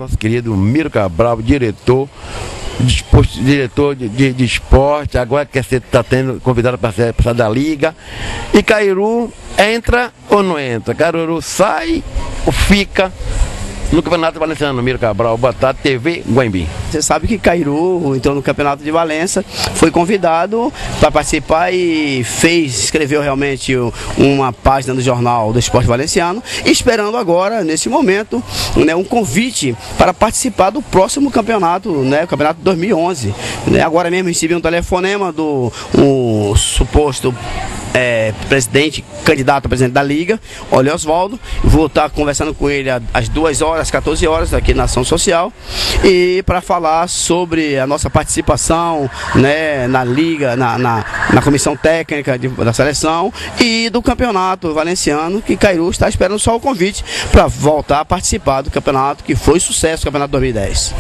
nosso querido Miro Cabral, diretor de esporte, agora quer ser, está tendo convidado para ser da Liga. E Cairu entra ou não entra? Cairu sai ou fica no Campeonato Valenciano? Miro Cabral, boa tarde, TV Guaimbim. Você sabe que Cairu entrou no Campeonato de Valença, foi convidado para participar e escreveu realmente uma página no jornal do Esporte Valenciano, esperando agora, nesse momento, né, um convite para participar do próximo campeonato, né, o campeonato de 2011. Agora mesmo recebi um telefonema do suposto candidato a presidente da Liga, Olho Osvaldo. Vou estar conversando com ele às 2 horas, às 14 horas, aqui na Ação Social, e para falar sobre a nossa participação, né, na Liga, na comissão técnica da seleção e do campeonato valenciano, que Cairu está esperando só o convite para voltar a participar do campeonato, que foi sucesso, o campeonato 2010.